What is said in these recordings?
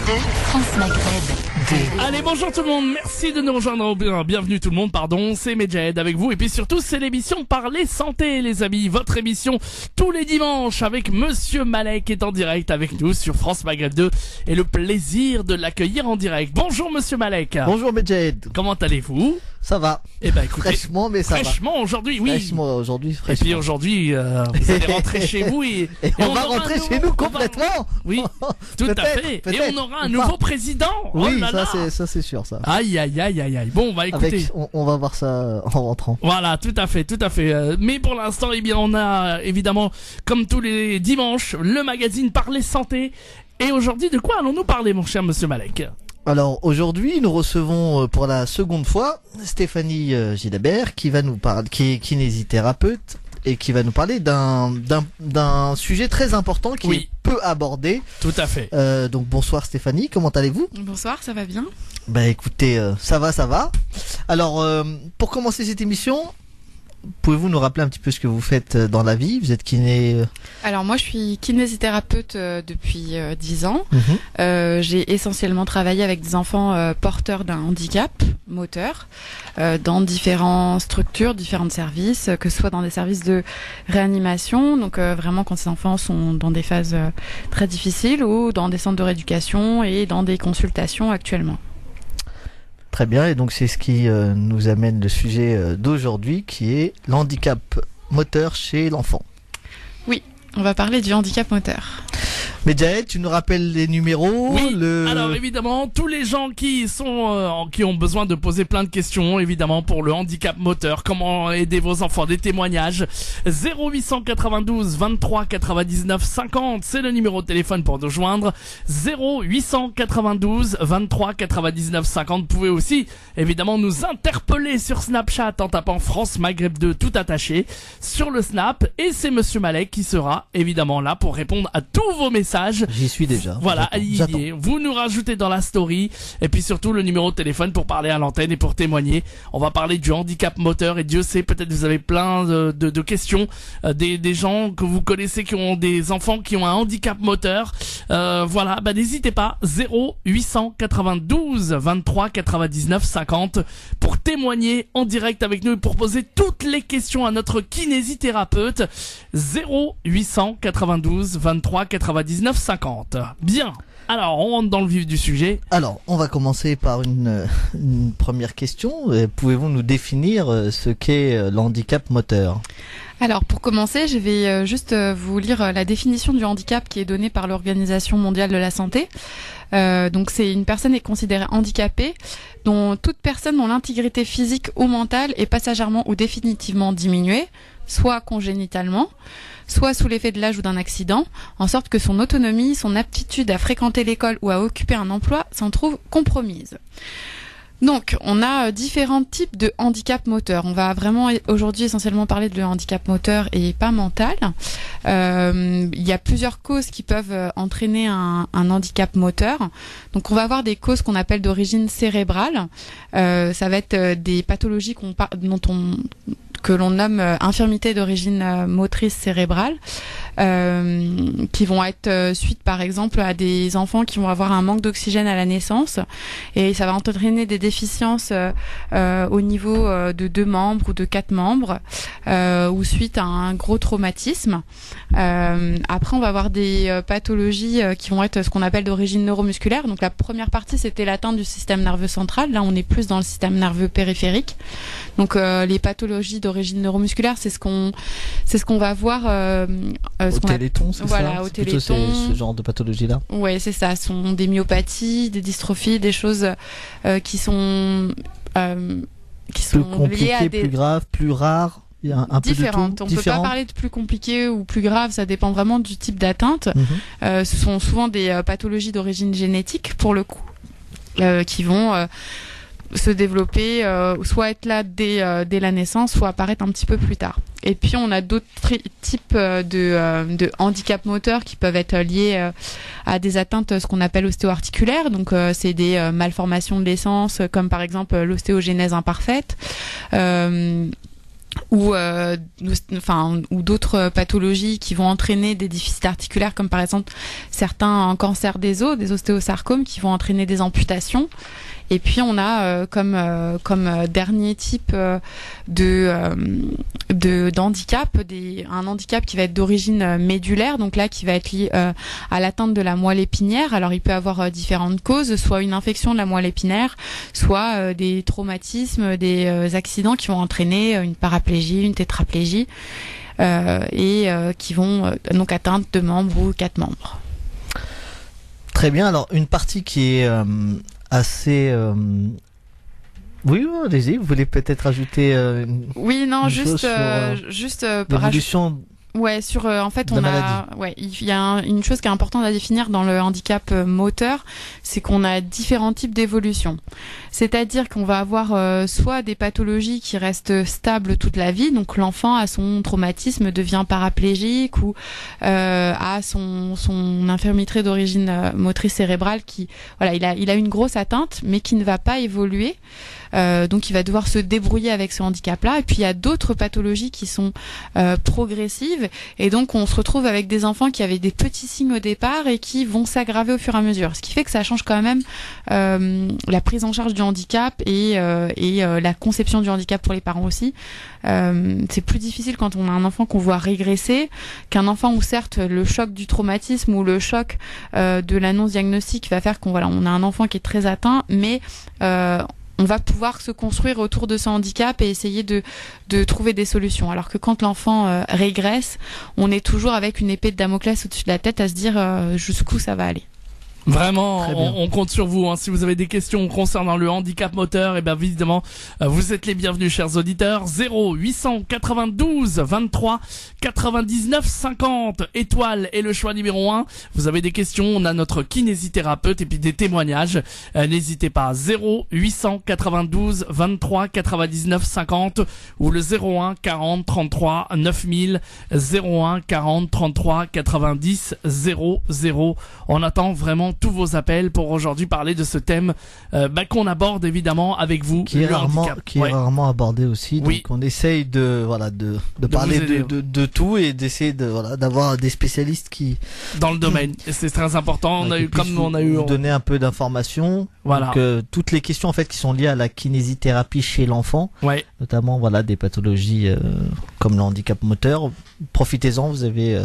France Maghreb 2. Allez, bonjour tout le monde, merci de nous rejoindre, bienvenue tout le monde, pardon, c'est Medjed avec vous, et puis surtout c'est l'émission Parler Santé les amis, votre émission tous les dimanches avec Monsieur Malek qui est en direct avec nous sur France Maghreb 2, et le plaisir de l'accueillir en direct. Bonjour Monsieur Malek. Bonjour Medjed. Comment allez-vous? Ça va. Eh ben écoutez, fraîchement mais ça fraîchement aujourd'hui, oui. Fraîchement aujourd'hui, Et fraîchement. puis aujourd'hui, vous allez rentrer chez vous et on va aura rentrer un chez nouveau- nous complètement. Oui, tout à Peut-être, fait. Et peut-être, on aura un ou nouveau pas. président. Oui, oh là là. ça c'est sûr ça. Aïe aïe aïe aïe aïe. Bon, bah écoutez. Avec, on va voir ça en rentrant. Voilà, tout à fait, tout à fait. Mais pour l'instant, eh bien, on a évidemment, comme tous les dimanches, le magazine Parler Santé. Et aujourd'hui, de quoi allons-nous parler, mon cher Monsieur Malek? Alors aujourd'hui, nous recevons pour la seconde fois Stéphanie Gilabert qui va nous parler, qui est kinésithérapeute et qui va nous parler d'un sujet très important qui Oui. est peu abordé. Tout à fait. Donc bonsoir Stéphanie, comment allez-vous? Bonsoir, ça va bien? Bah écoutez, ça va. Alors pour commencer cette émission, pouvez-vous nous rappeler un petit peu ce que vous faites dans la vie? Vous êtes kiné. Alors moi je suis kinésithérapeute depuis 10 ans. J'ai essentiellement travaillé avec des enfants porteurs d'un handicap moteur dans différentes structures, différents services, que ce soit dans des services de réanimation, donc vraiment quand ces enfants sont dans des phases très difficiles, ou dans des centres de rééducation et dans des consultations actuellement. Très bien, et donc c'est ce qui nous amène le sujet d'aujourd'hui qui est l'handicap moteur chez l'enfant. Oui, on va parler du handicap moteur. Medjed, tu nous rappelles les numéros? Oui, alors évidemment, tous les gens qui sont qui ont besoin de poser plein de questions, évidemment, pour le handicap moteur, comment aider vos enfants, des témoignages, 0892 23 99 50, c'est le numéro de téléphone pour nous joindre, 0892 23 99 50. Vous pouvez aussi, évidemment, nous interpeller sur Snapchat en tapant France Maghreb 2 tout attaché sur le Snap, et c'est Monsieur Malek qui sera, évidemment, là pour répondre à tous vos messages. J'y suis déjà. Voilà, J'attends. vous nous rajoutez dans la story, et puis surtout le numéro de téléphone pour parler à l'antenne et pour témoigner. On va parler du handicap moteur, et Dieu sait, peut-être vous avez plein de questions, des gens que vous connaissez qui ont des enfants qui ont un handicap moteur. Voilà, bah n'hésitez pas, 0892 23 99 50 pour témoigner en direct avec nous et pour poser toutes les questions à notre kinésithérapeute. 0892 23 99 50. Bien. Alors, on rentre dans le vif du sujet. Alors, on va commencer par une première question. Pouvez-vous nous définir ce qu'est l'handicap moteur? Alors pour commencer, je vais juste vous lire la définition du handicap qui est donnée par l'Organisation mondiale de la santé. Donc c'est une personne est considérée handicapée dont toute personne dont l'intégrité physique ou mentale est passagèrement ou définitivement diminuée, soit congénitalement, soit sous l'effet de l'âge ou d'un accident, en sorte que son autonomie, son aptitude à fréquenter l'école ou à occuper un emploi s'en trouve compromise. Donc, on a différents types de handicap moteur. On va vraiment aujourd'hui essentiellement parler de handicap moteur et pas mental. Il y a plusieurs causes qui peuvent entraîner un handicap moteur. Donc, on va avoir des causes qu'on appelle d'origine cérébrale. Ça va être des pathologies que l'on nomme infirmité d'origine motrice cérébrale, qui vont être suite par exemple à des enfants qui vont avoir un manque d'oxygène à la naissance, et ça va entraîner des déficiences au niveau de 2 membres ou de 4 membres, ou suite à un gros traumatisme. Après on va avoir des pathologies qui vont être ce qu'on appelle d'origine neuromusculaire. Donc la première partie c'était l'atteinte du système nerveux central, là on est plus dans le système nerveux périphérique. Donc les pathologies d'origine neuromusculaire, c'est ce qu'on va voir au Téléthon, c'est voilà, ça? au C'est plutôt Téléthon. ce genre de pathologie-là? Ouais, c'est ça. Ce sont des myopathies, des dystrophies, des choses qui sont Plus liées compliqué, à des plus grave, plus rare? Il y a un peu de différentes. tout. On peut pas parler de plus compliqué ou plus grave, ça dépend vraiment du type d'atteinte. Ce sont souvent des pathologies d'origine génétique pour le coup, qui vont se développer, soit être là dès la naissance, soit apparaître un petit peu plus tard. Et puis on a d'autres types de handicap moteur qui peuvent être liés à des atteintes, ce qu'on appelle ostéo-articulaires. Donc c'est des malformations de l'essence, comme par exemple l'ostéogenèse imparfaite. ou d'autres pathologies qui vont entraîner des déficits articulaires, comme par exemple certains cancers des os, des ostéosarcomes qui vont entraîner des amputations. Et puis on a comme dernier type d'handicap, un handicap qui va être d'origine médulaire, donc là qui va être lié à l'atteinte de la moelle épinière. Alors il peut avoir différentes causes, soit une infection de la moelle épinière, soit des traumatismes, des accidents qui vont entraîner une paraplégie, une tétraplégie, et qui vont donc atteindre 2 membres ou 4 membres. Très bien. Alors une partie qui est assez oui, allez-y, vous voulez peut-être ajouter oui, non, juste l'évolution. Ouais, en fait, il y a une chose qui est importante à définir dans le handicap moteur, c'est qu'on a différents types d'évolution. C'est-à-dire qu'on va avoir soit des pathologies qui restent stables toute la vie, donc l'enfant à son traumatisme devient paraplégique ou a son infirmité d'origine motrice cérébrale qui, voilà, il a une grosse atteinte, mais qui ne va pas évoluer. Donc il va devoir se débrouiller avec ce handicap-là. Et puis il y a d'autres pathologies qui sont progressives, et donc on se retrouve avec des enfants qui avaient des petits signes au départ et qui vont s'aggraver au fur et à mesure. Ce qui fait que ça change quand même la prise en charge du handicap et la conception du handicap pour les parents aussi. C'est plus difficile quand on a un enfant qu'on voit régresser qu'un enfant où certes le choc du traumatisme ou le choc de l'annonce diagnostique va faire on a un enfant qui est très atteint, mais on va pouvoir se construire autour de ce handicap et essayer de trouver des solutions. Alors que quand l'enfant régresse, on est toujours avec une épée de Damoclès au-dessus de la tête à se dire jusqu'où ça va aller. Vraiment, on compte sur vous. Si vous avez des questions concernant le handicap moteur, et bien évidemment, vous êtes les bienvenus, chers auditeurs. 0892 23 99 50 étoile est le choix numéro 1. Vous avez des questions, on a notre kinésithérapeute et puis des témoignages. N'hésitez pas. 0892 23 99 50 ou le 01 40 33 9000, 01 40 33 90 00. On attend vraiment tous vos appels pour aujourd'hui parler de ce thème qu'on aborde évidemment avec vous, qui est rarement abordé aussi. Donc on essaye de parler de tout et d'essayer d'avoir des spécialistes qui dans le domaine. C'est très important. On a eu donner un peu d'informations. Voilà. Donc toutes les questions en fait qui sont liées à la kinésithérapie chez l'enfant, notamment des pathologies comme le handicap moteur. Profitez-en, vous avez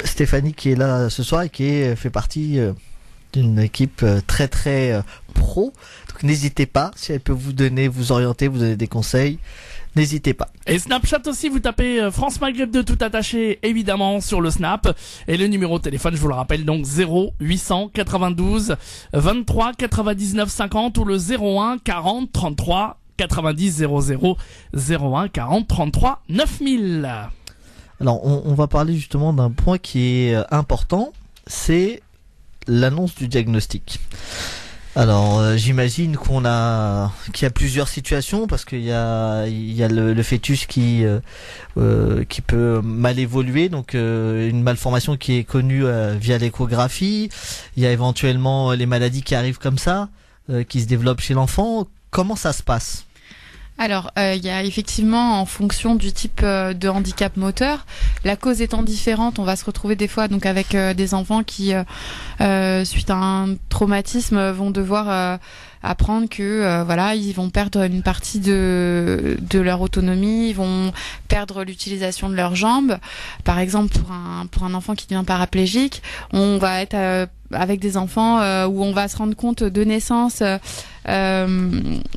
Stéphanie qui est là ce soir et qui fait partie d'une équipe très très pro. Donc n'hésitez pas, si elle peut vous orienter, vous donner des conseils, n'hésitez pas. Et Snapchat aussi, vous tapez France Maghreb 2 tout attaché évidemment sur le Snap, et le numéro de téléphone, je vous le rappelle, donc 0892 23 99 50 ou le 01 40 33 90 00, 01 40 33 9000. Alors on va parler justement d'un point qui est important, c'est l'annonce du diagnostic. Alors j'imagine qu'il y a plusieurs situations, parce qu'il y a le fœtus qui peut mal évoluer, donc une malformation qui est connue via l'échographie. Il y a éventuellement les maladies qui arrivent comme ça, qui se développent chez l'enfant. Comment ça se passe ? Alors, il y a effectivement, en fonction du type de handicap moteur, la cause étant différente, on va se retrouver des fois donc avec des enfants qui, suite à un traumatisme, vont devoir apprendre que ils vont perdre une partie de leur autonomie, ils vont perdre l'utilisation de leurs jambes. Par exemple, pour un enfant qui devient paraplégique, on va être avec des enfants où on va se rendre compte de naissance qu'il y a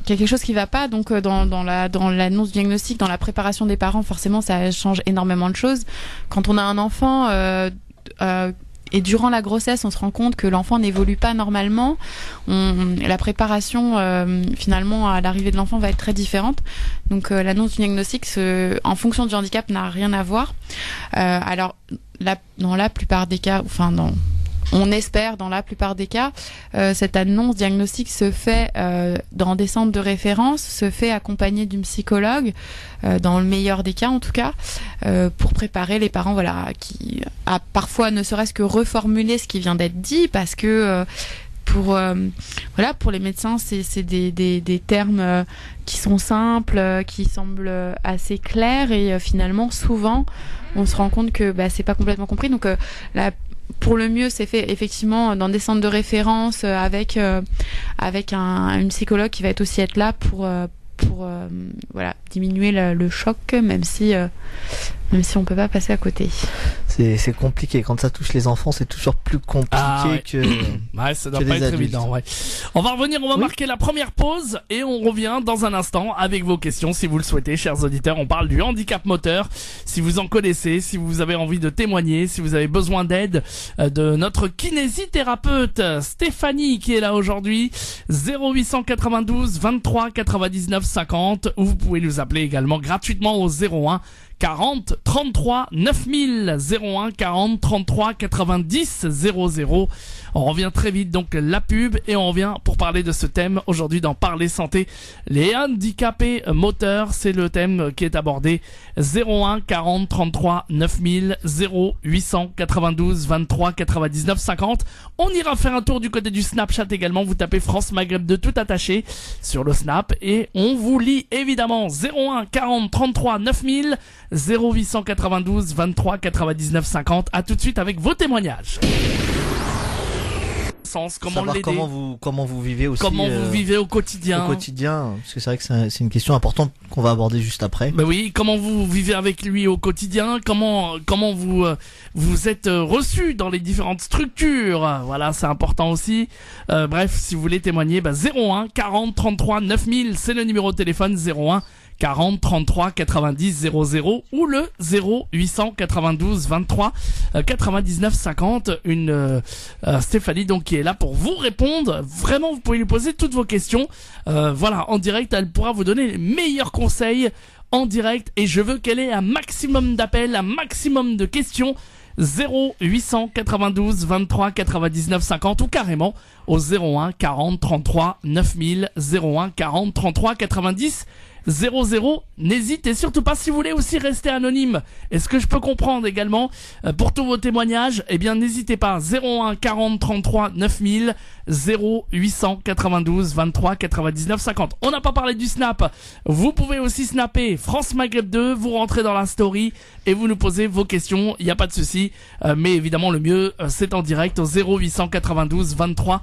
quelque chose qui va pas, donc dans l'annonce diagnostique, dans la préparation des parents, forcément ça change énormément de choses. Quand on a un enfant et durant la grossesse, on se rend compte que l'enfant n'évolue pas normalement. La préparation, finalement, à l'arrivée de l'enfant va être très différente. Donc, l'annonce du diagnostic, en fonction du handicap, n'a rien à voir. Alors, dans la plupart des cas, on espère, dans la plupart des cas, cette annonce diagnostique se fait dans des centres de référence, se fait accompagné d'une psychologue, dans le meilleur des cas en tout cas, pour préparer les parents, qui a parfois ne serait-ce que reformuler ce qui vient d'être dit, parce que pour les médecins, c'est des termes qui sont simples, qui semblent assez clairs et finalement souvent on se rend compte que c'est pas complètement compris. Donc pour le mieux, c'est fait effectivement dans des centres de référence avec une psychologue qui va aussi être là pour diminuer le choc, même si on peut pas passer à côté. C'est compliqué quand ça touche les enfants, c'est toujours plus compliqué que ça doit que pas les être adultes. évident. Ouais. On va revenir, marquer la première pause et on revient dans un instant avec vos questions si vous le souhaitez, chers auditeurs. On parle du handicap moteur. Si vous en connaissez, si vous avez envie de témoigner, si vous avez besoin d'aide de notre kinésithérapeute Stéphanie qui est là aujourd'hui, 0892 23 99 50, ou vous pouvez nous appeler également gratuitement au 01 40 33 9000, 01 40 33 90 00. On revient très vite, donc la pub, et on revient pour parler de ce thème aujourd'hui dans Parler Santé. Les handicapés moteurs, c'est le thème qui est abordé. 01 40 33 9000, 0892 23 99 50. On ira faire un tour du côté du Snapchat également. Vous tapez France Maghreb 2 tout attaché sur le Snap et on vous lit évidemment. 01 40 33 9000, 0892 23 99 50. À tout de suite avec vos témoignages. Savoir comment vous vivez aussi. Comment vous vivez au quotidien. Au quotidien, parce que c'est vrai que c'est une question importante qu'on va aborder juste après. Oui, comment vous vivez avec lui au quotidien, comment vous êtes reçu dans les différentes structures. Voilà, c'est important aussi. Bref, si vous voulez témoigner, 01 40 33 9000, c'est le numéro de téléphone. 01 40 33 90 00 ou le 0892 23 99 50. Stéphanie donc qui est là pour vous répondre. Vraiment, vous pouvez lui poser toutes vos questions. En direct, elle pourra vous donner les meilleurs conseils en direct et je veux qu'elle ait un maximum d'appels, un maximum de questions. 0892 23 99 50 ou carrément au 01 40 33 9000, 01 40 33 90 00. N'hésitez surtout pas. Si vous voulez aussi rester anonyme, et ce que je peux comprendre également pour tous vos témoignages, n'hésitez pas. 01 40 33 9000, 0892 23 99 50. On n'a pas parlé du snap. Vous pouvez aussi snapper France Maghreb 2, vous rentrez dans la story et vous nous posez vos questions, il n'y a pas de souci. Mais évidemment le mieux c'est en direct au 0892 23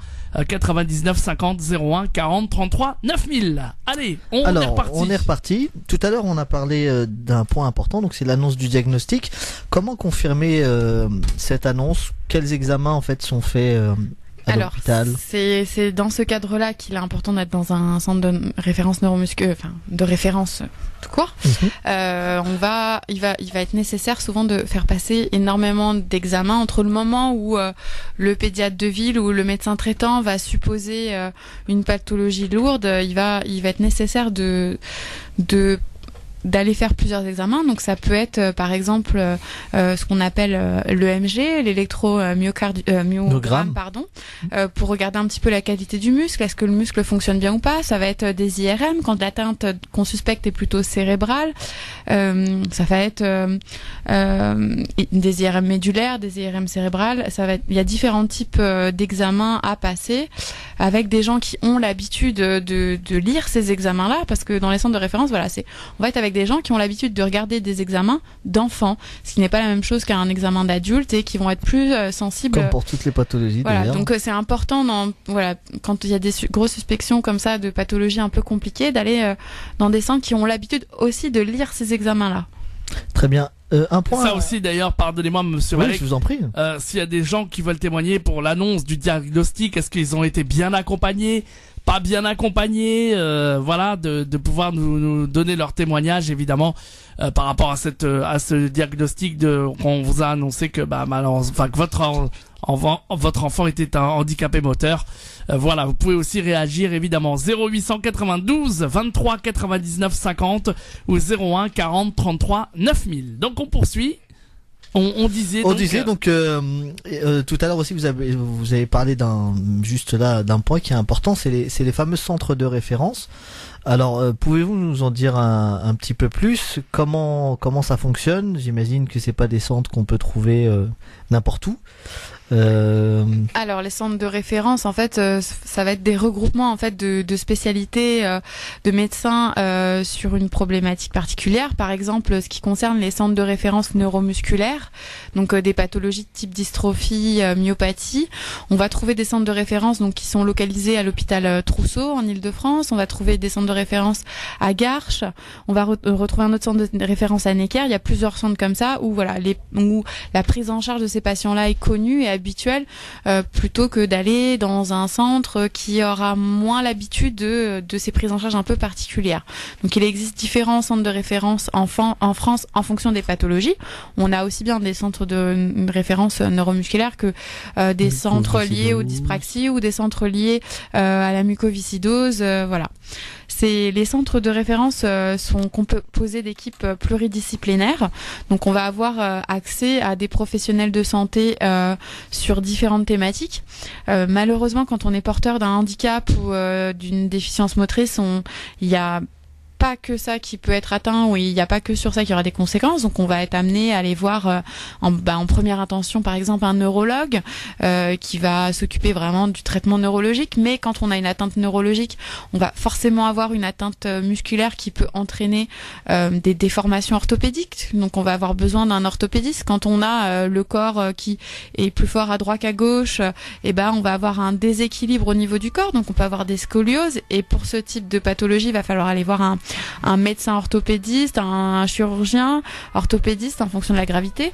99 50, 01 40 33 9000. Allez, on est reparti. Tout à l'heure, on a parlé d'un point important, donc c'est l'annonce du diagnostic. Comment confirmer cette annonce? Quels examens en fait sont faits à l'hôpital? C'est dans ce cadre-là qu'il est important d'être dans un centre de référence de référence tout court. Il va être nécessaire souvent de faire passer énormément d'examens entre le moment où le pédiatre de ville ou le médecin traitant va supposer une pathologie lourde. Il va être nécessaire d'aller faire plusieurs examens. Donc ça peut être par exemple ce qu'on appelle l'EMG, l'électromyogramme, pour regarder un petit peu la qualité du muscle, est-ce que le muscle fonctionne bien ou pas. Ça va être des IRM quand l'atteinte qu'on suspecte est plutôt cérébrale. Ça va être des IRM médulaires, des IRM cérébrales. Il y a différents types d'examens à passer avec des gens qui ont l'habitude de lire ces examens-là, parce que dans les centres de référence, on va être avec des gens qui ont l'habitude de regarder des examens d'enfants, ce qui n'est pas la même chose qu'un examen d'adulte et qui vont être plus sensibles. Comme pour toutes les pathologies. Voilà, donc c'est important quand il y a des grosses suspicions comme ça de pathologies un peu compliquées, d'aller dans des centres qui ont l'habitude aussi de lire ces examens-là. Très bien. Un point. Ça aussi d'ailleurs, pardonnez-moi monsieur Oui, Malek, je vous en prie. s'il y a des gens qui veulent témoigner pour l'annonce du diagnostic, est-ce qu'ils ont été bien accompagnés, pas bien accompagnés, de pouvoir nous donner leur témoignage évidemment par rapport à ce diagnostic qu'on vous a annoncé que malheureusement que votre enfant était un handicapé moteur. Vous pouvez aussi réagir évidemment 0892 23 99 50 ou 01 40 33 9000. Donc on poursuit. On disait donc tout à l'heure aussi vous avez parlé d'un point qui est important, c'est les fameux centres de référence. Alors pouvez-vous nous en dire un petit peu plus, comment ça fonctionne? J'imagine que c'est pas des centres qu'on peut trouver n'importe où. Alors les centres de référence, en fait, ça va être des regroupements en fait de spécialités de médecins sur une problématique particulière. Par exemple, ce qui concerne les centres de référence neuromusculaires, donc des pathologies de type dystrophie, myopathie, on va trouver des centres de référence donc qui sont localisés à l'hôpital Trousseau en Île-de-France. On va trouver des centres de référence à Garches. On va retrouver un autre centre de référence à Necker. Il y a plusieurs centres comme ça où voilà où la prise en charge de ces patients-là est connue et habituelle, plutôt que d'aller dans un centre qui aura moins l'habitude de ces prises en charge un peu particulières. Donc il existe différents centres de référence en France en fonction des pathologies. On a aussi bien des centres de référence neuromusculaire que des centres liés aux dyspraxies ou des centres liés à la mucoviscidose. Voilà. Les centres de référence sont composés d'équipes pluridisciplinaires. Donc on va avoir accès à des professionnels de santé sur différentes thématiques. Malheureusement, quand on est porteur d'un handicap ou d'une déficience motrice, il y a pas que ça qui peut être atteint, ou il n'y a pas que sur ça qu'il y aura des conséquences. Donc on va être amené à aller voir en première intention par exemple un neurologue qui va s'occuper vraiment du traitement neurologique. Mais quand on a une atteinte neurologique, on va forcément avoir une atteinte musculaire qui peut entraîner des déformations orthopédiques. Donc on va avoir besoin d'un orthopédiste. Quand on a le corps qui est plus fort à droite qu'à gauche, on va avoir un déséquilibre au niveau du corps. Donc on peut avoir des scolioses. Et pour ce type de pathologie, il va falloir aller voir un médecin orthopédiste, un chirurgien orthopédiste en fonction de la gravité.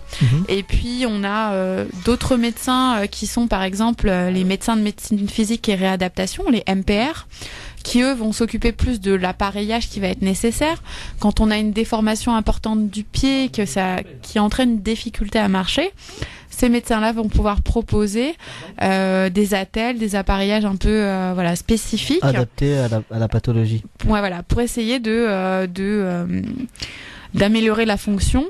Et puis on a d'autres médecins qui sont par exemple les médecins de médecine physique et réadaptation, les MPR, qui eux vont s'occuper plus de l'appareillage qui va être nécessaire quand on a une déformation importante du pied qui entraîne une difficulté à marcher. Ces médecins-là vont pouvoir proposer des attelles, des appareillages un peu spécifiques, adaptés à la pathologie. Ouais, voilà, pour essayer d'améliorer la fonction,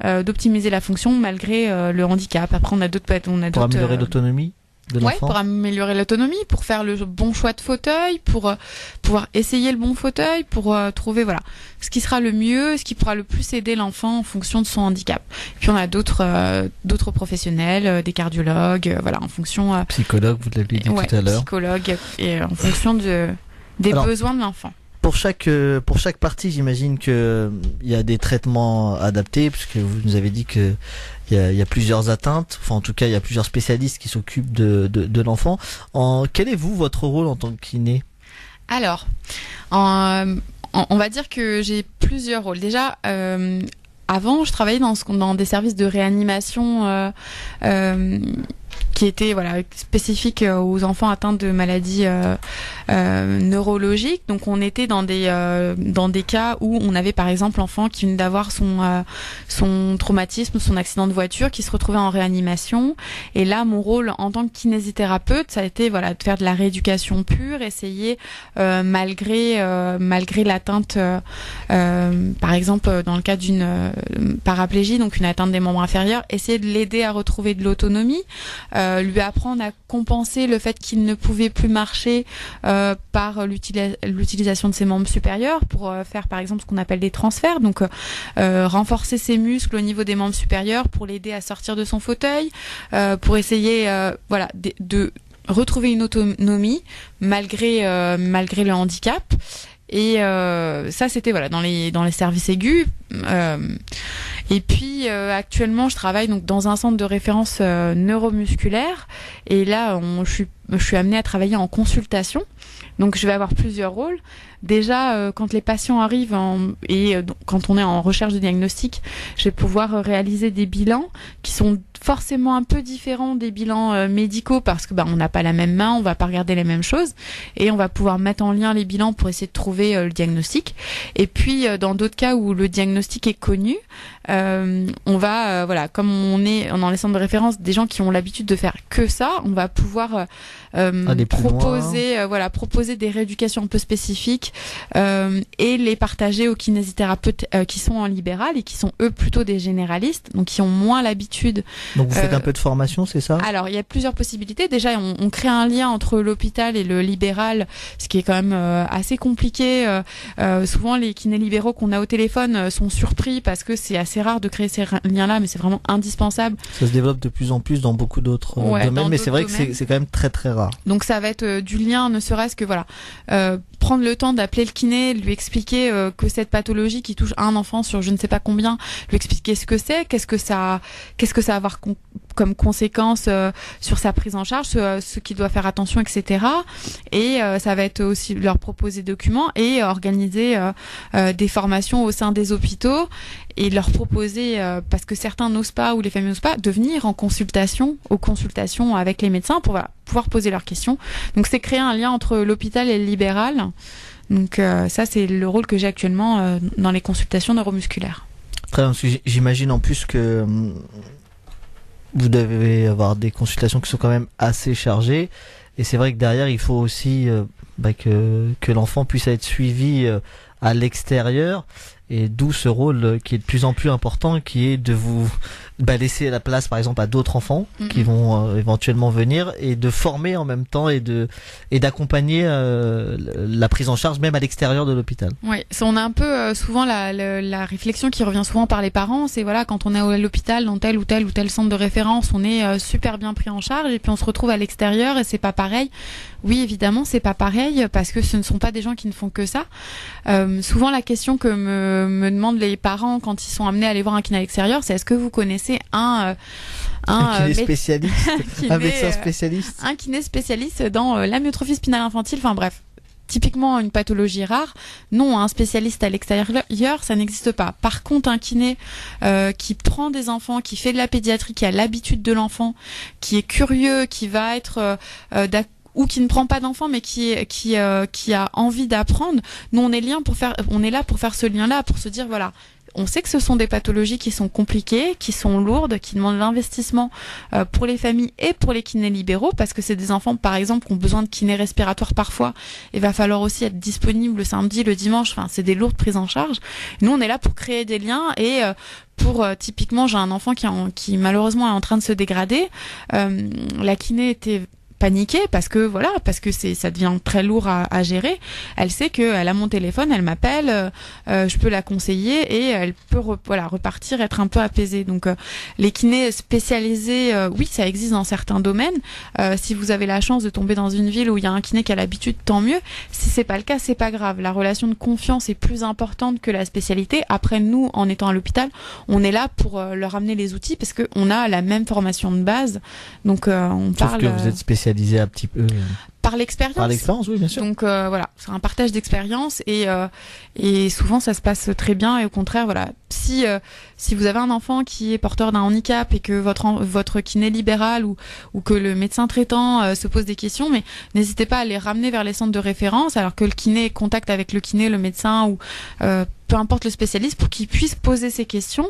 d'optimiser la fonction malgré le handicap. Après, on a d'autres pour améliorer l'autonomie de l'enfant. Pour améliorer l'autonomie, pour faire le bon choix de fauteuil, pour pouvoir essayer le bon fauteuil, pour trouver ce qui sera le mieux, ce qui pourra le plus aider l'enfant en fonction de son handicap. Et puis on a d'autres professionnels, des cardiologues, en fonction psychologue, vous l'avez dit tout à l'heure. Psychologue, et en fonction des besoins de l'enfant. Pour chaque partie, j'imagine que il y a des traitements adaptés, puisque vous nous avez dit que il y a plusieurs atteintes. Enfin, en tout cas, il y a plusieurs spécialistes qui s'occupent de l'enfant. Quel est votre rôle en tant que kiné? Alors, on va dire que j'ai plusieurs rôles. Déjà, avant, je travaillais dans des services de réanimation qui étaient spécifiques aux enfants atteints de maladies neurologiques. Donc on était dans des cas où on avait par exemple l'enfant qui venait d'avoir son traumatisme, son accident de voiture, qui se retrouvait en réanimation. Et là, mon rôle en tant que kinésithérapeute, ça a été de faire de la rééducation pure, essayer malgré l'atteinte, par exemple dans le cas d'une paraplégie, donc une atteinte des membres inférieurs, essayer de l'aider à retrouver de l'autonomie, lui apprendre à compenser le fait qu'il ne pouvait plus marcher par l'utilisation de ses membres supérieurs pour faire par exemple ce qu'on appelle des transferts, donc renforcer ses muscles au niveau des membres supérieurs pour l'aider à sortir de son fauteuil, pour essayer de retrouver une autonomie malgré le handicap. Et ça c'était dans les services aigus. Et puis actuellement je travaille donc dans un centre de référence neuromusculaire, et là je suis amenée à travailler en consultation. Donc je vais avoir plusieurs rôles. Déjà, quand les patients arrivent quand on est en recherche de diagnostic, je vais pouvoir réaliser des bilans qui sont forcément un peu différents des bilans médicaux, parce que on n'a pas la même main, on va pas regarder les mêmes choses, et on va pouvoir mettre en lien les bilans pour essayer de trouver le diagnostic. Et puis dans d'autres cas où le diagnostic est connu, on va comme on est dans les centres de référence des gens qui ont l'habitude de faire que ça, on va pouvoir Aller plus proposer des rééducations un peu spécifiques et les partager aux kinésithérapeutes qui sont en libéral et qui sont eux plutôt des généralistes, donc qui ont moins l'habitude. Donc vous faites un peu de formation, c'est ça? Alors il y a plusieurs possibilités. Déjà on crée un lien entre l'hôpital et le libéral, ce qui est quand même assez compliqué. Souvent les kinés libéraux qu'on a au téléphone sont surpris parce que c'est assez rare de créer ces liens-là, mais c'est vraiment indispensable. Ça se développe de plus en plus dans beaucoup d'autres domaines, mais c'est vrai que c'est quand même très très rare. Donc ça va être du lien, ne serait-ce que prendre le temps d'appeler le kiné, lui expliquer que cette pathologie qui touche un enfant sur je ne sais pas combien, lui expliquer ce que c'est, qu'est-ce que ça va avoir comme conséquence sur sa prise en charge, ce qu'il doit faire attention, etc. Et ça va être aussi leur proposer des documents et organiser des formations au sein des hôpitaux et leur proposer, parce que certains n'osent pas ou les familles n'osent pas, de venir aux consultations avec les médecins pour pouvoir poser leurs questions. Donc c'est créer un lien entre l'hôpital et le libéral. Donc ça c'est le rôle que j'ai actuellement dans les consultations neuromusculaires. Très bien, parce que j'imagine en plus que vous devez avoir des consultations qui sont quand même assez chargées, et c'est vrai que derrière il faut aussi que l'enfant puisse être suivi à l'extérieur, et d'où ce rôle qui est de plus en plus important, qui est de vous laisser la place par exemple à d'autres enfants qui vont éventuellement venir, et de former en même temps et d'accompagner la prise en charge même à l'extérieur de l'hôpital. Oui, on a un peu souvent la réflexion qui revient souvent par les parents, c'est quand on est à l'hôpital dans tel ou tel centre de référence, on est super bien pris en charge, et puis on se retrouve à l'extérieur et c'est pas pareil. Oui, évidemment, c'est pas pareil parce que ce ne sont pas des gens qui ne font que ça. Souvent la question que me demandent les parents quand ils sont amenés à aller voir un kiné à l'extérieur, c'est est-ce que vous connaissez un kiné spécialiste, un médecin spécialiste, un kiné spécialiste dans l'amyotrophie spinale infantile, enfin bref. Typiquement une pathologie rare, non, un spécialiste à l'extérieur, ça n'existe pas. Par contre, un kiné qui prend des enfants, qui fait de la pédiatrie, qui a l'habitude de l'enfant, qui est curieux, qui va être ou qui ne prend pas d'enfant mais qui a envie d'apprendre, nous on est là pour faire ce lien-là, pour se dire voilà, on sait que ce sont des pathologies qui sont compliquées, qui sont lourdes, qui demandent de l'investissement pour les familles et pour les kinés libéraux, parce que c'est des enfants, par exemple, qui ont besoin de kinés respiratoires parfois. Il va falloir aussi être disponible le samedi, le dimanche. Enfin, c'est des lourdes prises en charge. Nous, on est là pour créer des liens et typiquement, j'ai un enfant qui malheureusement est en train de se dégrader. La kiné était paniquée parce que ça devient très lourd à gérer. Elle sait qu'elle a mon téléphone, elle m'appelle, je peux la conseiller et elle peut repartir, être un peu apaisée. Donc les kinés spécialisés, oui, ça existe dans certains domaines. Si vous avez la chance de tomber dans une ville où il y a un kiné qui a l'habitude, tant mieux. Si c'est pas le cas, c'est pas grave. La relation de confiance est plus importante que la spécialité. Après, nous, en étant à l'hôpital, on est là pour leur amener les outils parce que on a la même formation de base. Donc on Sauf parle. que vous êtes spécialisé un petit peu par l'expérience. Par l'expérience, oui, bien sûr. Donc c'est un partage d'expérience et souvent ça se passe très bien, et au contraire, si vous avez un enfant qui est porteur d'un handicap et que votre kiné libéral ou que le médecin traitant se pose des questions, mais n'hésitez pas à les ramener vers les centres de référence, alors que le kiné contacte avec le kiné, le médecin ou peu importe le spécialiste, pour qu'il puisse poser ses questions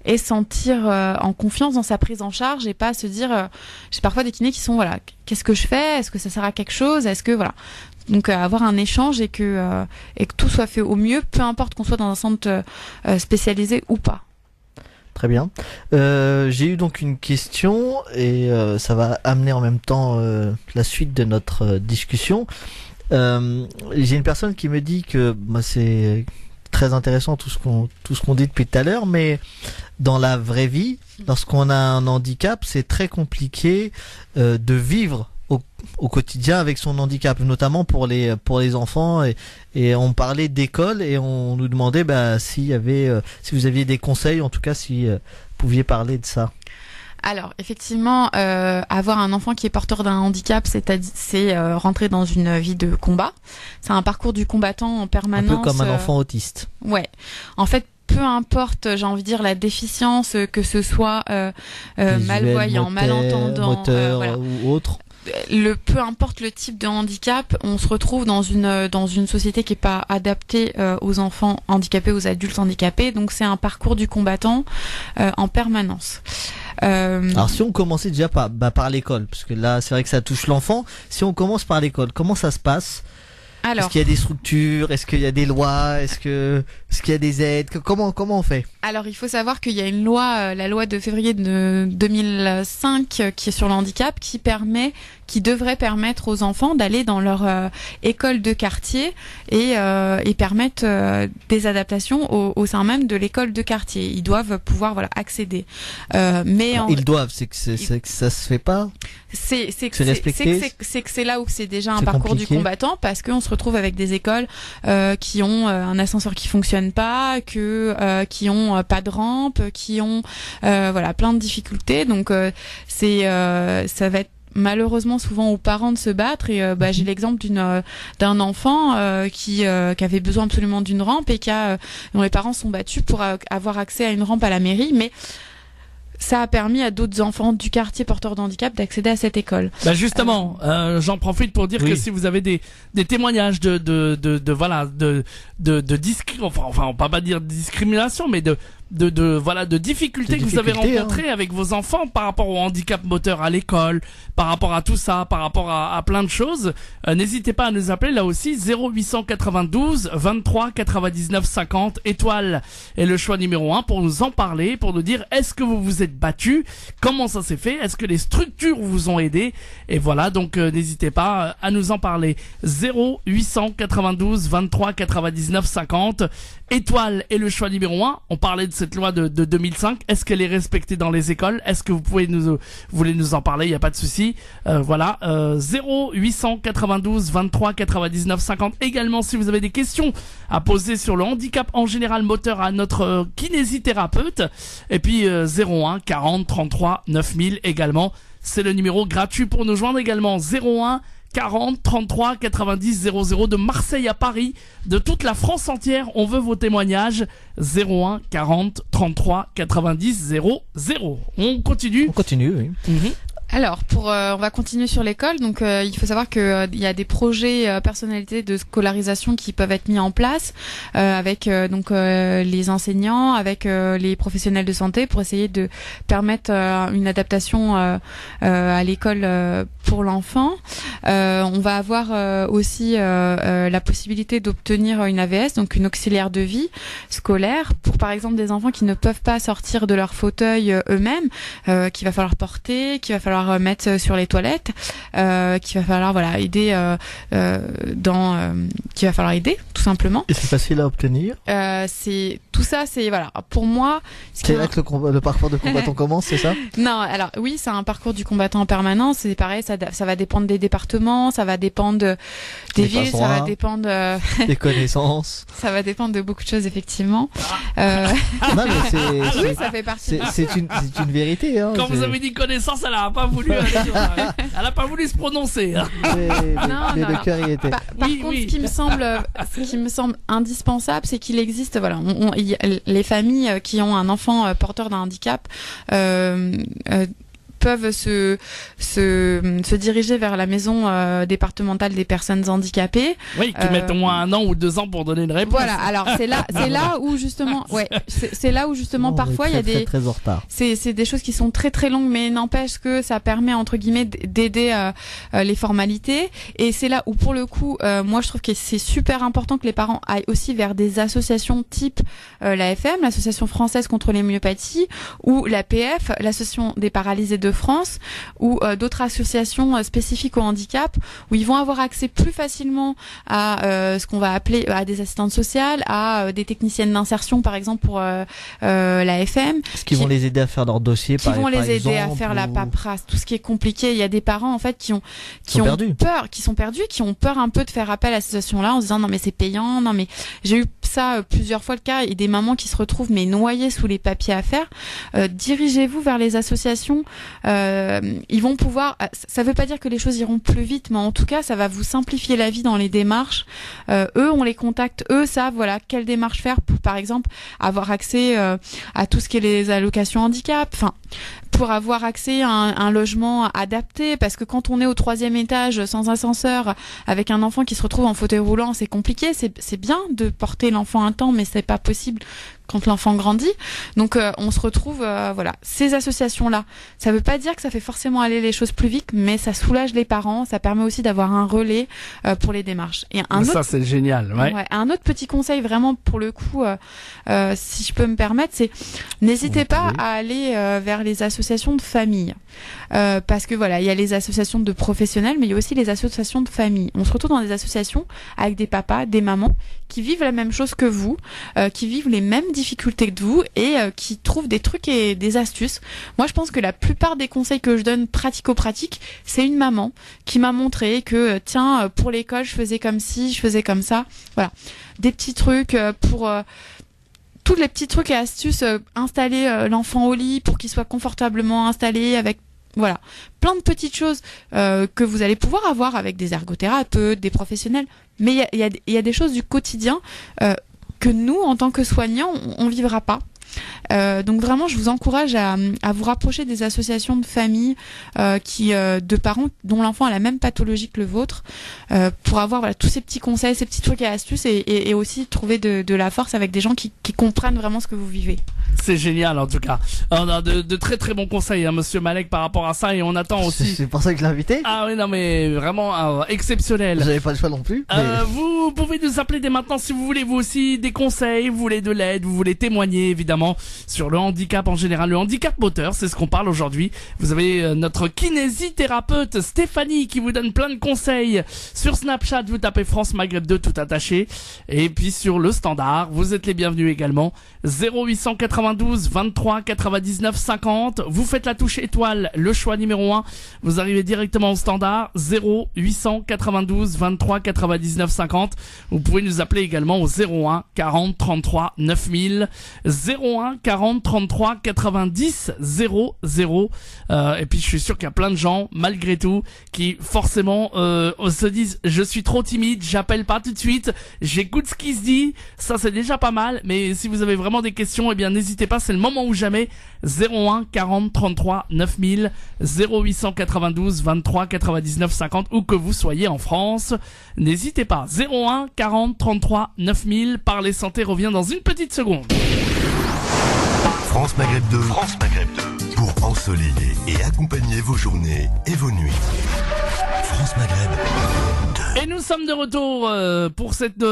et sentir en confiance dans sa prise en charge, et pas se dire j'ai parfois des kinés qui sont qu'est-ce que je fais, est-ce que ça sert à quelque chose, est-ce que donc avoir un échange et que tout soit fait au mieux, peu importe qu'on soit dans un centre spécialisé ou pas. Très bien. J'ai eu donc une question et ça va amener en même temps la suite de notre discussion. J'ai une personne qui me dit que c'est très intéressant tout ce qu'on dit depuis tout à l'heure, mais dans la vraie vie, lorsqu'on a un handicap, c'est très compliqué de vivre au quotidien avec son handicap, notamment pour les enfants, et on parlait d'école et on nous demandait si vous aviez des conseils, en tout cas si vous pouviez parler de ça. Alors effectivement, avoir un enfant qui est porteur d'un handicap, c'est rentrer dans une vie de combat. C'est un parcours du combattant en permanence. Un peu comme un enfant autiste. Ouais. En fait, peu importe, j'ai envie de dire, la déficience, que ce soit malvoyant, malentendant, moteur ou autre. Peu importe le type de handicap, on se retrouve dans une société qui est pas adaptée aux enfants handicapés, aux adultes handicapés. Donc c'est un parcours du combattant en permanence. Alors si on commençait déjà par l'école, parce que là c'est vrai que ça touche l'enfant. Si on commence par l'école, comment ça se passe ? Alors, est-ce qu'il y a des structures ? Est-ce qu'il y a des lois ? Est-ce qu'il y a des aides ? Comment on fait ? alors, il faut savoir qu'il y a une loi, la loi de février de 2005, qui est sur le handicap, qui devrait permettre aux enfants d'aller dans leur école de quartier et permettre des adaptations au sein même de l'école de quartier. Ils doivent pouvoir accéder. Ils doivent, c'est que ça se fait pas. C'est que c'est là où c'est déjà un parcours compliqué. du combattant, parce qu'on se retrouve avec des écoles qui ont un ascenseur qui fonctionne pas, qui ont pas de rampe, qui ont plein de difficultés. Donc ça va être malheureusement souvent aux parents de se battre, et j'ai l'exemple d'un enfant qui avait besoin absolument d'une rampe et dont les parents sont battus pour avoir accès à une rampe à la mairie, mais ça a permis à d'autres enfants du quartier porteurs de handicap d'accéder à cette école. Justement, j'en profite pour dire que si vous avez des témoignages de enfin on peut pas dire de discrimination, mais de difficultés que vous avez rencontrées avec vos enfants par rapport au handicap moteur à l'école, par rapport à tout ça, par rapport à plein de choses, n'hésitez pas à nous appeler là aussi 0892 23 99 50 étoile est le choix numéro 1 pour nous en parler, pour nous dire est-ce que vous vous êtes battu, comment ça s'est fait, est-ce que les structures vous ont aidé, et voilà, donc n'hésitez pas à nous en parler. 0892 23 99 50 étoile est le choix numéro 1. On parlait de cette loi de 2005. Est-ce qu'elle est respectée dans les écoles ? Est-ce que vous voulez nous en parler ? Il n'y a pas de souci. 0892 23 99 50. Également, si vous avez des questions à poser sur le handicap en général moteur à notre kinésithérapeute. Et puis 01 40 33 9000 également. C'est le numéro gratuit pour nous joindre également. 01 40 33 90 00 de Marseille à Paris, de toute la France entière. On veut vos témoignages. 01 40 33 90 00. On continue. On continue, oui. Alors, on va continuer sur l'école. Donc, il faut savoir que il y a des projets personnalités de scolarisation qui peuvent être mis en place avec les enseignants, avec les professionnels de santé, pour essayer de permettre une adaptation à l'école pour l'enfant. On va avoir aussi la possibilité d'obtenir une AVS, donc une auxiliaire de vie scolaire, pour par exemple des enfants qui ne peuvent pas sortir de leur fauteuil eux-mêmes, qu'il va falloir porter, qu'il va falloir mettre sur les toilettes, qu'il va falloir aider qu'il va falloir aider tout simplement. Et c'est facile à obtenir. C'est tout ça, c'est pour moi. C'est là que le parcours de combattant commence, c'est ça ? Non, alors oui, c'est un parcours du combattant en permanence. C'est pareil, ça va dépendre des départements, ça va dépendre des villes, ça va dépendre des connaissances. Ça va dépendre de beaucoup de choses effectivement. Non, mais oui, ça fait partie. C'est une vérité. Hein, quand vous avez dit connaissance, elle a pas voulu. Elle a pas voulu se prononcer. Mais le cœur y était. Par contre, ce qui me semble indispensable, c'est qu'il existe, les familles qui ont un enfant porteur d'un handicap peuvent se diriger vers la maison départementale des personnes handicapées. Oui, qui mettent au moins 1 an ou 2 ans pour donner une réponse. Voilà, alors c'est là où justement, parfois il y a des très en retard. C'est des choses qui sont très très longues, mais n'empêche que ça permet entre guillemets d'aider les formalités. Et c'est là où pour le coup, moi je trouve que c'est super important que les parents aillent aussi vers des associations type l'AFM, l'association française contre les myopathies, ou l'APF, l'association des paralysés de France, ou d'autres associations spécifiques au handicap, où ils vont avoir accès plus facilement à ce qu'on va appeler à des assistantes sociales, à des techniciennes d'insertion par exemple pour l'AFM. Est-ce qu'ils vont les aider à faire leur dossier, qui vont les aider à faire la paperasse, tout ce qui est compliqué. Il y a des parents en fait qui ont peur, qui sont perdus, qui ont peur un peu de faire appel à ces associations-là en se disant non mais c'est payant, non mais j'ai eu ça plusieurs fois le cas, et des mamans qui se retrouvent mais noyées sous les papiers à faire. Dirigez-vous vers les associations. Ils vont pouvoir, ça veut pas dire que les choses iront plus vite, mais en tout cas ça va vous simplifier la vie dans les démarches. Eux, on les contacte, eux savent quelle démarche faire pour par exemple avoir accès à tout ce qui est les allocations handicap, enfin pour avoir accès à un logement adapté, parce que quand on est au 3e étage sans ascenseur avec un enfant qui se retrouve en fauteuil roulant, c'est compliqué. C'est bien de porter l'enfant un temps, mais c'est pas possible quand l'enfant grandit. Donc on se retrouve, voilà, ces associations-là. Ça veut pas dire que ça fait forcément aller les choses plus vite, mais ça soulage les parents, ça permet aussi d'avoir un relais pour les démarches. Et Ça c'est génial, ouais. Un autre petit conseil vraiment pour le coup, si je peux me permettre, c'est n'hésitez pas à aller vers les associations de famille, parce que voilà, il y a les associations de professionnels, mais il y a aussi les associations de famille. On se retrouve dans des associations avec des papas, des mamans qui vivent la même chose que vous, qui vivent les mêmes difficultés que vous et qui trouvent des trucs et des astuces. Moi, je pense que la plupart des conseils que je donne pratico-pratiques, c'est une maman qui m'a montré que tiens, pour l'école, je faisais comme ci, je faisais comme ça. Voilà, des petits trucs pour tous les petits trucs et astuces, installer l'enfant au lit pour qu'il soit confortablement installé avec voilà, plein de petites choses que vous allez pouvoir avoir avec des ergothérapeutes, des professionnels. Mais il y a des choses du quotidien que nous, en tant que soignants, on vivra pas. Donc vraiment, je vous encourage à vous rapprocher des associations de famille de parents dont l'enfant a la même pathologie que le vôtre, pour avoir voilà tous ces petits conseils, ces petits trucs et astuces, et aussi trouver de la force avec des gens qui comprennent vraiment ce que vous vivez. C'est génial en tout cas. On a de très très bons conseils, hein, Monsieur Malek, par rapport à ça, et on attend aussi. C'est pour ça que je l'ai invité. Ah oui, non mais vraiment exceptionnel. J'avais pas le choix non plus. Vous pouvez nous appeler dès maintenant si vous voulez vous aussi des conseils, vous voulez de l'aide, vous voulez témoigner évidemment sur le handicap en général, le handicap moteur, c'est ce qu'on parle aujourd'hui. Vous avez notre kinésithérapeute Stéphanie qui vous donne plein de conseils. Sur Snapchat, vous tapez France Maghreb 2 tout attaché, et puis sur le standard, vous êtes les bienvenus également. 0892 23 99 50. Vous faites la touche étoile, le choix numéro 1. Vous arrivez directement au standard. 0892 23 99 50. Vous pouvez nous appeler également au 01 40 33 9000. 01 40 33 90 00. Et puis je suis sûr qu'il y a plein de gens, malgré tout, qui forcément se disent je suis trop timide, j'appelle pas tout de suite, j'écoute ce qui se dit. Ça c'est déjà pas mal, mais si vous avez vraiment des questions, eh bien n'hésitez pas, c'est le moment ou jamais. 01 40 33 9000, 0892 23 99 50, où que vous soyez en France, n'hésitez pas. 01 40 33 9000. Parler santé revient dans une petite seconde. France Maghreb 2, France Maghreb 2, pour ensoleiller et accompagner vos journées et vos nuits. France Maghreb 2. Et nous sommes de retour pour cette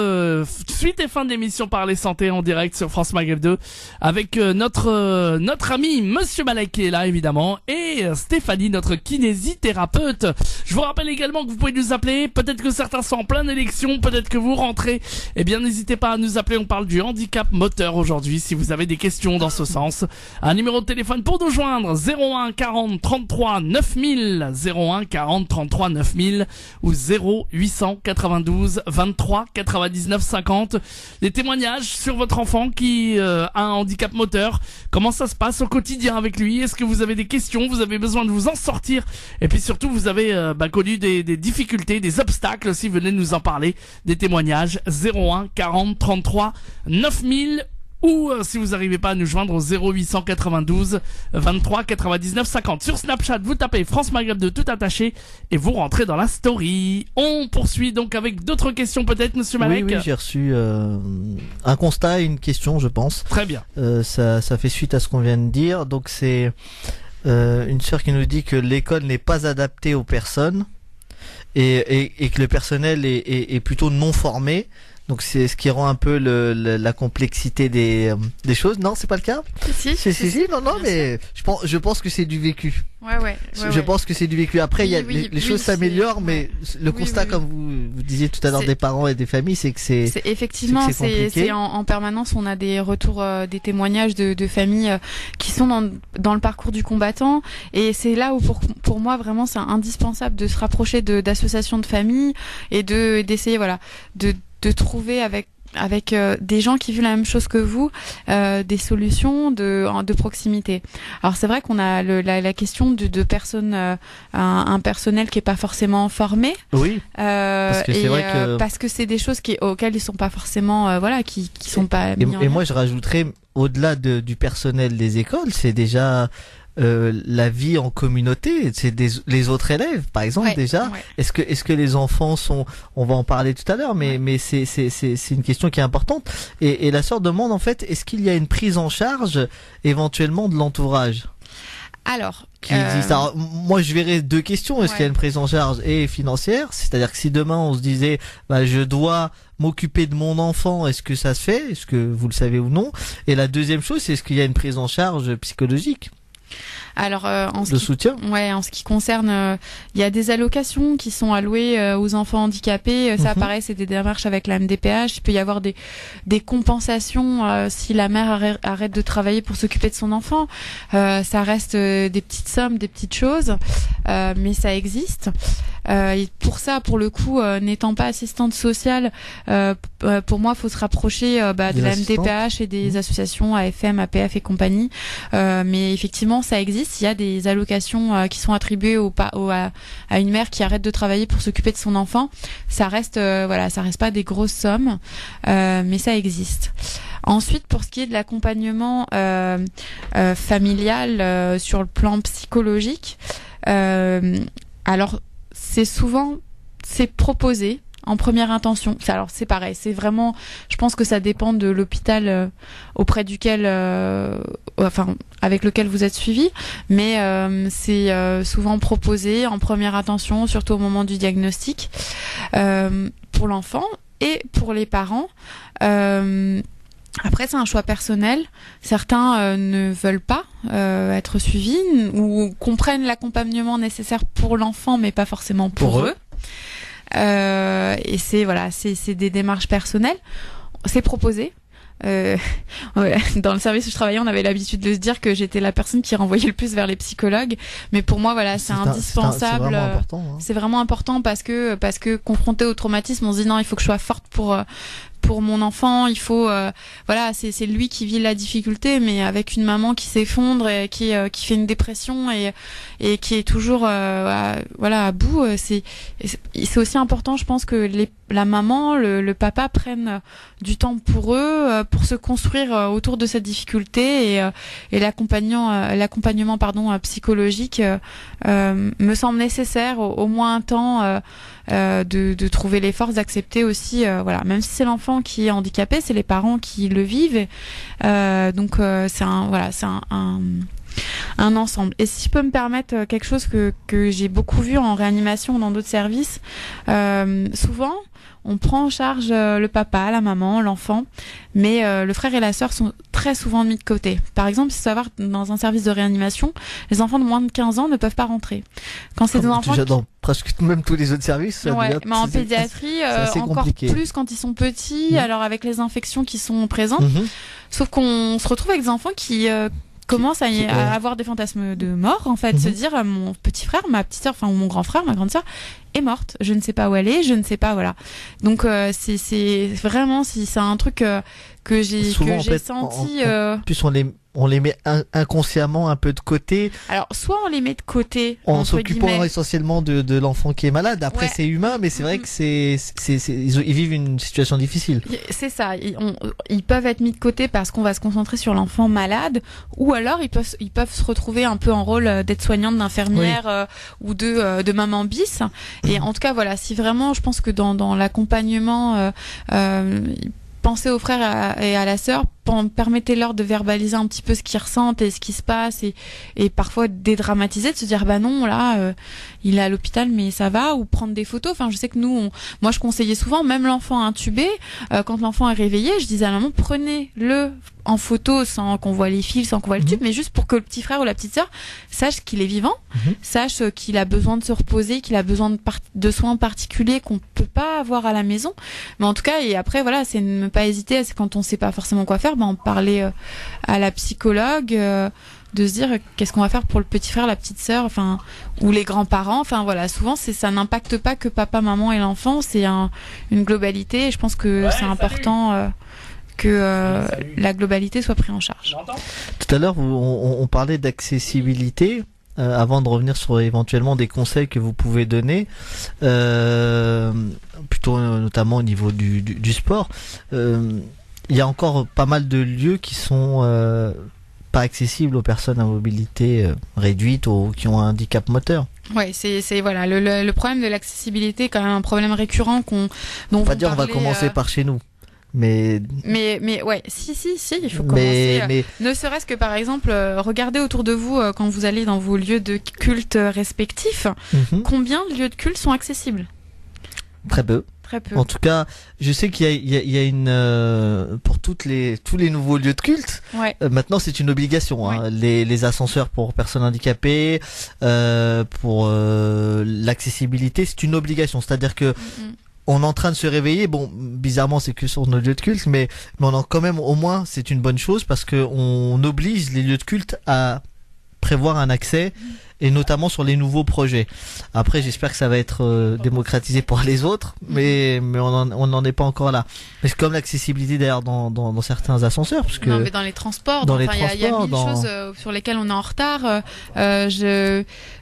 suite et fin d'émission Parler santé en direct sur France Maghreb 2 avec notre ami Monsieur Malek qui est là évidemment, et Stéphanie, notre kinésithérapeute. Je vous rappelle également que vous pouvez nous appeler, peut-être que certains sont en pleine élection, peut-être que vous rentrez, eh bien n'hésitez pas à nous appeler, on parle du handicap moteur aujourd'hui, si vous avez des questions dans ce sens. Un numéro de téléphone pour nous joindre, 01 40 33 9000, 01 40 33 9000 ou 0892 23 99 50. Des témoignages sur votre enfant qui a un handicap moteur. Comment ça se passe au quotidien avec lui? Est-ce que vous avez des questions? Vous avez besoin de vous en sortir? Et puis surtout, vous avez connu des difficultés, des obstacles aussi. Venez nous en parler. Des témoignages. 01 40 33 9000. Ou si vous n'arrivez pas à nous joindre au 0892 23 99 50. Sur Snapchat, vous tapez France Maghreb 2 tout attaché et vous rentrez dans la story. On poursuit donc avec d'autres questions peut-être, Monsieur Malek. Oui, j'ai reçu un constat et une question, je pense. Très bien. Ça fait suite à ce qu'on vient de dire. Donc c'est une sœur qui nous dit que l'école n'est pas adaptée aux personnes et que le personnel est plutôt non formé. Donc c'est ce qui rend un peu la complexité des choses. Non, c'est pas le cas. Si, non, mais je pense que c'est du vécu. Ouais. Je pense que c'est du vécu. Après, les choses s'améliorent, mais le constat, comme vous disiez tout à l'heure, des parents et des familles, c'est que c'est effectivement, c'est en permanence, on a des retours, des témoignages de familles qui sont dans le parcours du combattant, et c'est là où pour moi vraiment c'est indispensable de se rapprocher d'associations de familles et d'essayer de trouver avec des gens qui vivent la même chose que vous, des solutions de proximité. Alors c'est vrai qu'on a la question de personnes, un personnel qui est pas forcément formé. Oui. Parce que c'est vrai que parce que c'est des choses auxquelles ils sont pas forcément qui sont pas mis en et moi je rajouterais, au-delà du personnel des écoles, c'est déjà la vie en communauté, c'est les autres élèves, par exemple, déjà. Ouais. Est-ce que les enfants sont, on va en parler tout à l'heure, mais c'est une question qui est importante. Et la sœur demande, en fait, est-ce qu'il y a une prise en charge éventuellement de l'entourage Alors, qui existe. Alors, moi, je verrais deux questions. Est-ce qu'il y a une prise en charge et financière? C'est-à-dire que si demain on se disait, je dois m'occuper de mon enfant, est-ce que ça se fait? Est-ce que vous le savez ou non? Et la deuxième chose, c'est est-ce qu'il y a une prise en charge psychologique? Alors, en ce qui concerne, il y a des allocations qui sont allouées aux enfants handicapés. Ça, pareil, c'est des démarches avec la MDPH. Il peut y avoir des compensations si la mère arrête de travailler pour s'occuper de son enfant. Ça reste des petites sommes, des petites choses, mais ça existe. Et pour ça, pour le coup, n'étant pas assistante sociale, pour moi, faut se rapprocher de la MDPH et des associations AFM, APF et compagnie. Mais effectivement, ça existe. Il y a des allocations qui sont attribuées à une mère qui arrête de travailler pour s'occuper de son enfant. Ça reste, ça reste pas des grosses sommes, mais ça existe. Ensuite, pour ce qui est de l'accompagnement familial sur le plan psychologique, alors c'est proposé en première intention. Alors c'est pareil, c'est vraiment, je pense que ça dépend de l'hôpital auprès duquel, avec lequel vous êtes suivi, mais c'est souvent proposé en première intention, surtout au moment du diagnostic, pour l'enfant et pour les parents. Après, c'est un choix personnel. Certains ne veulent pas être suivis ou comprennent l'accompagnement nécessaire pour l'enfant, mais pas forcément pour eux. Et c'est des démarches personnelles. C'est proposé. Dans le service où je travaillais, on avait l'habitude de se dire que j'étais la personne qui renvoyait le plus vers les psychologues, mais pour moi, c'est indispensable. C'est vraiment important, hein. C'est vraiment important parce que confronté au traumatisme, on se dit non, il faut que je sois forte pour mon enfant, il faut c'est lui qui vit la difficulté, mais avec une maman qui s'effondre et qui fait une dépression et qui est toujours à bout, c'est aussi important, je pense, que la maman, le papa prennent du temps pour eux, pour se construire autour de cette difficulté, et l'accompagnement psychologique me semble nécessaire, au moins un temps de trouver les forces d'accepter aussi, même si c'est l'enfant qui est handicapé, c'est les parents qui le vivent, donc c'est un ensemble. Et si je peux me permettre quelque chose que j'ai beaucoup vu en réanimation ou dans d'autres services, souvent on prend en charge le papa, la maman, l'enfant, mais le frère et la sœur sont très souvent mis de côté. Par exemple, il faut savoir, dans un service de réanimation, les enfants de moins de 15 ans ne peuvent pas rentrer. Quand c'est des enfants dans presque même tous les autres services, mais en pédiatrie, encore compliqué. Plus quand ils sont petits, alors avec les infections qui sont présentes. Sauf qu'on se retrouve avec des enfants qui commence à avoir des fantasmes de mort, en fait, se dire mon petit frère, ma petite sœur, ou mon grand frère, ma grande sœur est morte, je ne sais pas où elle est, je ne sais pas, voilà. Donc c'est vraiment, si c'est un truc que j'ai senti. En plus on les met inconsciemment un peu de côté. Alors, soit on les met de côté en s'occupant essentiellement de l'enfant qui est malade. Après, c'est humain, mais c'est vrai que ils vivent une situation difficile. C'est ça. Ils peuvent être mis de côté parce qu'on va se concentrer sur l'enfant malade, ou alors ils peuvent se retrouver un peu en rôle d'aide-soignante, d'infirmière, ou de maman bis. Et en tout cas, si vraiment, je pense que dans l'accompagnement, pensez aux frères et à la sœur, permettez-leur de verbaliser un petit peu ce qu'ils ressentent et ce qui se passe, et parfois dédramatiser, de se dire non, là il est à l'hôpital mais ça va, ou prendre des photos. Je sais que moi je conseillais souvent, même l'enfant intubé, quand l'enfant est réveillé, je disais à la maman, prenez-le en photo sans qu'on voit les fils, sans qu'on voit le tube, mais juste pour que le petit frère ou la petite sœur sache qu'il est vivant, sache qu'il a besoin de se reposer, qu'il a besoin de soins particuliers qu'on peut pas avoir à la maison. Mais en tout cas, et après c'est ne pas hésiter, c'est quand on sait pas forcément quoi faire, en parler à la psychologue, de se dire qu'est-ce qu'on va faire pour le petit frère, la petite sœur, ou les grands-parents. Souvent ça n'impacte pas que papa, maman et l'enfant, c'est une globalité, et je pense que c'est important que la globalité soit prise en charge. Tout à l'heure, on parlait d'accessibilité. Avant de revenir sur éventuellement des conseils que vous pouvez donner, plutôt notamment au niveau du sport, il y a encore pas mal de lieux qui sont pas accessible aux personnes à mobilité réduite ou qui ont un handicap moteur. Ouais, c'est voilà le problème de l'accessibilité est quand même un problème récurrent dont on va dire on va commencer par chez nous. Mais ouais, si, il faut commencer. Mais ne serait-ce que par exemple, regardez autour de vous quand vous allez dans vos lieux de culte respectifs, combien de lieux de culte sont accessibles? Très peu. Très peu. En tout cas, je sais qu'il y a une pour tous les nouveaux lieux de culte. Ouais. Maintenant, c'est une obligation. Hein. Les ascenseurs pour personnes handicapées, pour l'accessibilité, c'est une obligation. C'est-à-dire que on est en train de se réveiller. Bon, bizarrement, c'est que sur nos lieux de culte, mais on a quand même au moins, c'est une bonne chose parce que on oblige les lieux de culte à prévoir un accès. Et notamment sur les nouveaux projets. Après, j'espère que ça va être démocratisé pour les autres, mais on n'en est pas encore là. Mais c'est comme l'accessibilité d'ailleurs dans certains ascenseurs, parce que non, mais dans les transports, il y a mille choses sur lesquelles on est en retard.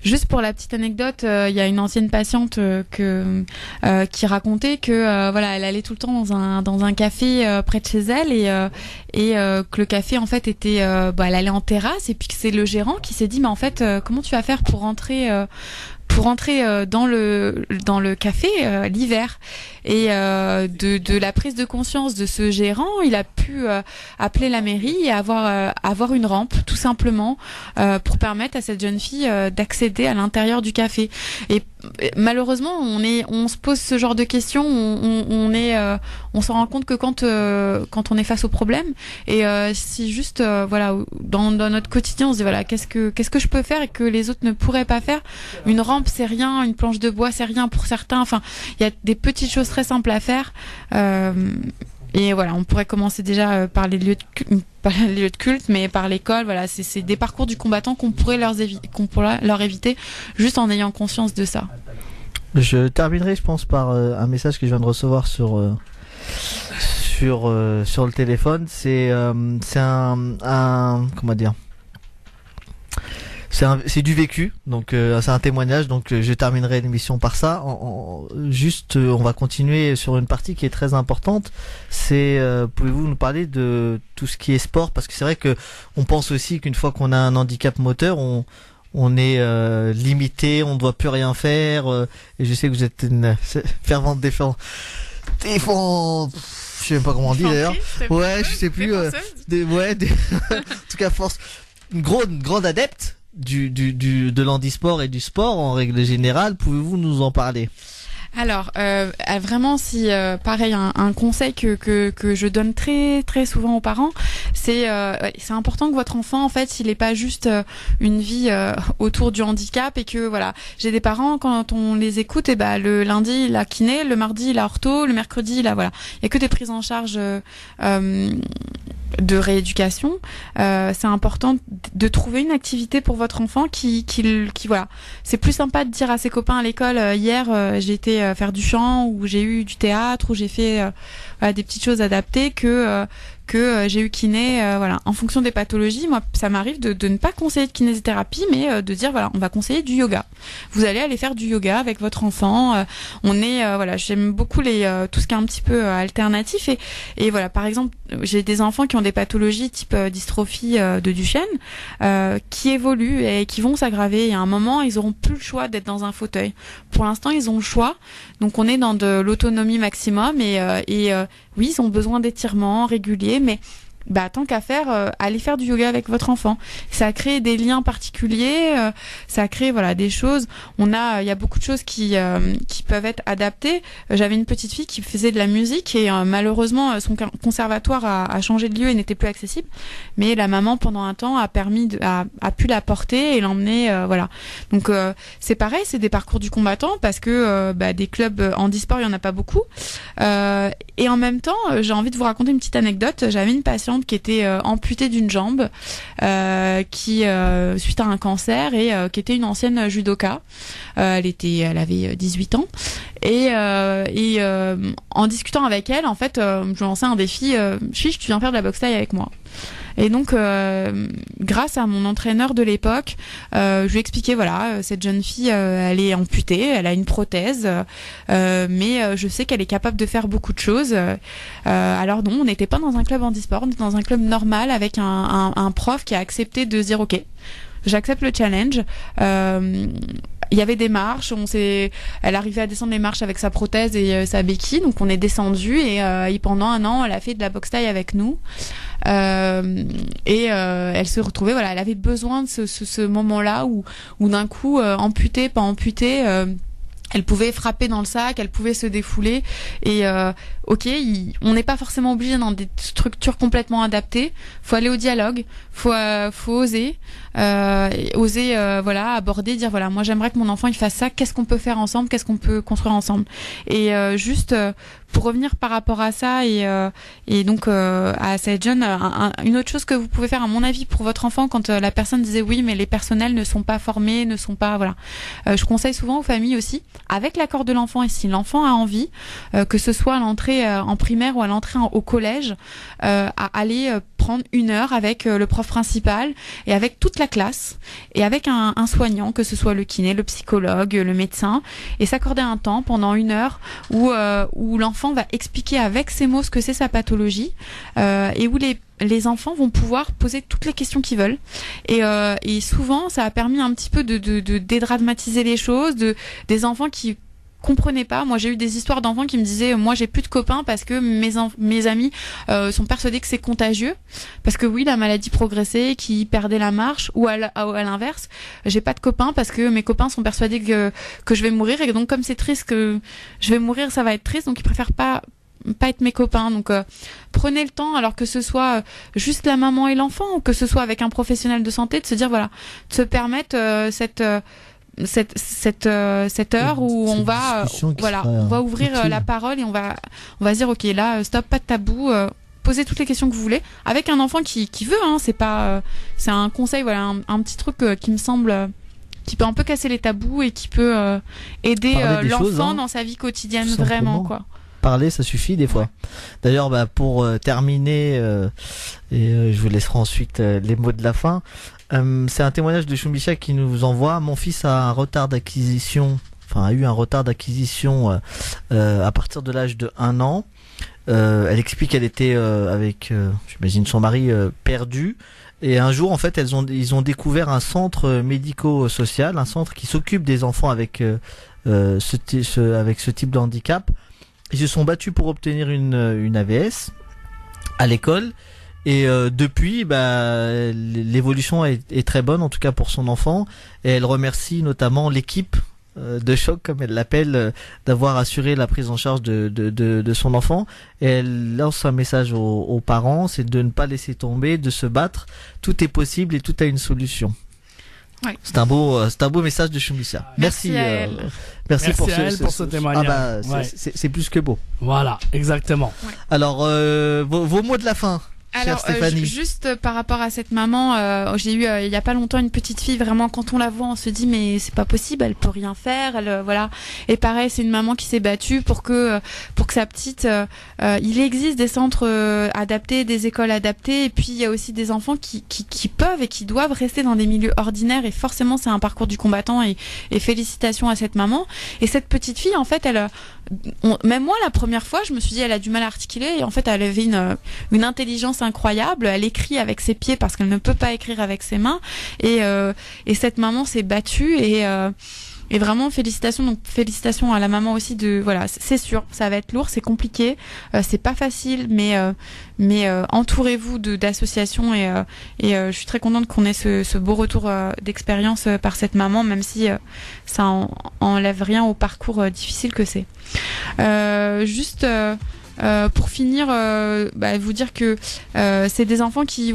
Juste pour la petite anecdote, il y a une ancienne patiente qui racontait que voilà, elle allait tout le temps dans un café près de chez elle et que le café en fait était, elle allait en terrasse et puis que c'est le gérant qui s'est dit mais en fait comment tu vas faire pour rentrer dans le café l'hiver et de la prise de conscience de ce gérant, il a pu appeler la mairie et avoir une rampe tout simplement pour permettre à cette jeune fille d'accéder à l'intérieur du café. Et malheureusement, on se pose ce genre de questions, on s'en rend compte que quand on est face au problème et si juste voilà dans notre quotidien on se dit voilà qu'est-ce que je peux faire et que les autres ne pourraient pas faire. Une rampe c'est rien, une planche de bois c'est rien pour certains, enfin il y a des petites choses très simples à faire et voilà, on pourrait commencer déjà par les lieux de culte, mais par l'école, voilà, c'est des parcours du combattant qu'on pourrait leur éviter juste en ayant conscience de ça. Je terminerai, je pense, par un message que je viens de recevoir sur le téléphone. C'est un comment dire. C'est du vécu, donc c'est un témoignage, donc je terminerai l'émission par ça. On va continuer sur une partie qui est très importante. C'est pouvez-vous nous parler de tout ce qui est sport, parce que c'est vrai que on pense aussi qu'une fois qu'on a un handicap moteur, on est limité, on ne doit plus rien faire. Et je sais que vous êtes une fervente défense. Je sais même pas comment on dit d'ailleurs. Ouais, je sais plus. En tout cas, force. Une grande adepte de l'handisport et du sport en règle générale. Pouvez-vous nous en parler? Alors, vraiment, si pareil, un conseil que je donne très très souvent aux parents, c'est important que votre enfant, en fait, il ait pas juste une vie autour du handicap et que voilà. J'ai des parents quand on les écoute, et le lundi il a kiné, le mardi il a ortho, le mercredi il a voilà. Il y a que des prises en charge de rééducation. C'est important de trouver une activité pour votre enfant qui voilà. C'est plus sympa de dire à ses copains à l'école hier j'ai été faire du chant ou j'ai eu du théâtre ou j'ai fait des petites choses adaptées que j'ai eu kiné, voilà. En fonction des pathologies, moi, ça m'arrive de ne pas conseiller de kinésithérapie, mais de dire voilà, on va conseiller du yoga. Vous allez aller faire du yoga avec votre enfant. J'aime beaucoup tout ce qui est un petit peu alternatif et voilà. Par exemple, j'ai des enfants qui ont des pathologies type dystrophie de Duchenne, qui évoluent et qui vont s'aggraver. Et à un moment, ils auront plus le choix d'être dans un fauteuil. Pour l'instant, ils ont le choix. Donc, on est dans de l'autonomie maximum oui, ils ont besoin d'étirements réguliers, mais tant qu'à faire, allez faire du yoga avec votre enfant. Ça crée des liens particuliers, ça crée des choses. Il y a beaucoup de choses qui peuvent être adaptées. J'avais une petite fille qui faisait de la musique et malheureusement son conservatoire a changé de lieu et n'était plus accessible. Mais la maman pendant un temps a pu la porter et l'emmener, voilà. Donc c'est pareil, c'est des parcours du combattant parce que des clubs handisport il y en a pas beaucoup. Et en même temps, j'ai envie de vous raconter une petite anecdote. J'avais une patiente qui était amputée d'une jambe, qui suite à un cancer et qui était une ancienne judoka. Elle avait 18 ans et en discutant avec elle, en fait, je lui lançais un défi. Chiche, tu viens faire de la boxe thaï avec moi. Et donc, grâce à mon entraîneur de l'époque, je lui ai expliqué, voilà, cette jeune fille, elle est amputée, elle a une prothèse, mais je sais qu'elle est capable de faire beaucoup de choses. Alors non, on n'était pas dans un club handisport, on était dans un club normal avec un prof qui a accepté de se dire, ok, j'accepte le challenge. Il y avait des marches, elle arrivait à descendre les marches avec sa prothèse et sa béquille, donc on est descendu et pendant un an, elle a fait de la boxe thaï avec nous. Elle se retrouvait, voilà, elle avait besoin de ce moment-là où d'un coup, amputée, pas amputée, elle pouvait frapper dans le sac, elle pouvait se défouler et on n'est pas forcément obligé dans des structures complètement adaptées. Faut aller au dialogue, faut oser, voilà, aborder, dire voilà, moi j'aimerais que mon enfant il fasse ça. Qu'est-ce qu'on peut faire ensemble, qu'est-ce qu'on peut construire ensemble. Et juste pour revenir par rapport à ça et donc à cette jeune, une autre chose que vous pouvez faire à mon avis pour votre enfant quand la personne disait oui mais les personnels ne sont pas formés, ne sont pas voilà. Je conseille souvent aux familles aussi, avec l'accord de l'enfant et si l'enfant a envie, que ce soit à l'entrée en primaire ou à l'entrée au collège, à aller prendre 1 heure avec le prof principal et avec toute la classe et avec un soignant, que ce soit le kiné, le psychologue, le médecin, et s'accorder un temps pendant 1 heure où l'enfant va expliquer avec ses mots ce que c'est sa pathologie et où les enfants vont pouvoir poser toutes les questions qu'ils veulent et souvent ça a permis un petit peu de dédramatiser les choses, des enfants qui comprenaient pas. Moi j'ai eu des histoires d'enfants qui me disaient moi j'ai plus de copains parce que mes amis sont persuadés que c'est contagieux, parce que oui la maladie progressait, qu'ils perdaient la marche, ou à l'inverse, j'ai pas de copains parce que mes copains sont persuadés que je vais mourir et donc comme c'est triste que je vais mourir, ça va être triste, donc ils préfèrent pas être mes copains. Donc prenez le temps, alors que ce soit juste la maman et l'enfant ou que ce soit avec un professionnel de santé, de se dire voilà, de se permettre cette heure où on va on va ouvrir la parole et on va se dire ok là stop, pas de tabou, posez toutes les questions que vous voulez avec un enfant qui veut, hein, c'est pas c'est un conseil, voilà, un petit truc qui me semble qui peut un peu casser les tabous et qui peut aider l'enfant dans sa vie quotidienne, vraiment quoi. Parler, ça suffit des fois. Ouais. D'ailleurs, pour terminer, je vous laisserai ensuite les mots de la fin. C'est un témoignage de Shumbisha qui nous envoie. Mon fils a eu un retard d'acquisition à partir de l'âge de 1 an. Elle explique qu'elle était avec, j'imagine, son mari perdu. Et un jour, en fait, ils ont découvert un centre médico-social, un centre qui s'occupe des enfants avec ce type de handicap. Ils se sont battus pour obtenir une AVS à l'école et depuis l'évolution est très bonne, en tout cas pour son enfant, et elle remercie notamment l'équipe de choc, comme elle l'appelle, d'avoir assuré la prise en charge de son enfant. Et elle lance un message aux parents, c'est de ne pas laisser tomber, de se battre, tout est possible et tout a une solution. Ouais. C'est un beau message de Shumbisha. Merci pour ce témoignage. C'est plus que beau. Voilà, exactement. Ouais. Alors, vos mots de la fin. Alors, juste par rapport à cette maman, j'ai eu il y a pas longtemps une petite fille, vraiment quand on la voit on se dit mais c'est pas possible, elle peut rien faire, voilà. Et pareil, c'est une maman qui s'est battue pour que sa petite, il existe des centres adaptés, des écoles adaptées, et puis il y a aussi des enfants qui peuvent et qui doivent rester dans des milieux ordinaires, et forcément c'est un parcours du combattant, et félicitations à cette maman. Et cette petite fille, en fait, même moi la première fois je me suis dit elle a du mal à articuler, et en fait elle avait une intelligence incroyable, elle écrit avec ses pieds parce qu'elle ne peut pas écrire avec ses mains, et cette maman s'est battue, et vraiment félicitations. Donc félicitations à la maman aussi, voilà, c'est sûr ça va être lourd, c'est compliqué, c'est pas facile, mais entourez-vous d'associations, et je suis très contente qu'on ait ce beau retour d'expérience par cette maman, même si ça enlève rien au parcours difficile que c'est. Juste pour finir, vous dire que c'est des enfants qui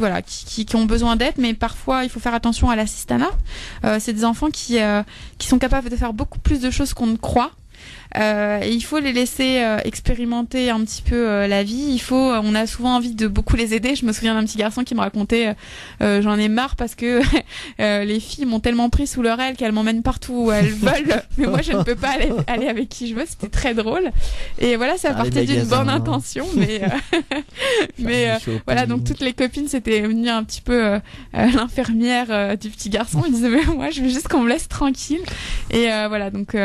ont besoin d'aide, mais parfois il faut faire attention à l'assistanat. C'est des enfants qui sont capables de faire beaucoup plus de choses qu'on ne croit, il faut les laisser expérimenter un petit peu la vie. On a souvent envie de beaucoup les aider. Je me souviens d'un petit garçon qui me racontait, j'en ai marre parce que les filles m'ont tellement pris sous leur aile qu'elles m'emmènent partout où elles veulent, mais moi je ne peux pas aller avec qui je veux. C'était très drôle. Et voilà, ça partait d'une bonne intention, mais voilà, donc toutes les copines s'étaient venues un petit peu l'infirmière du petit garçon. Il disait mais moi je veux juste qu'on me laisse tranquille. Et voilà, donc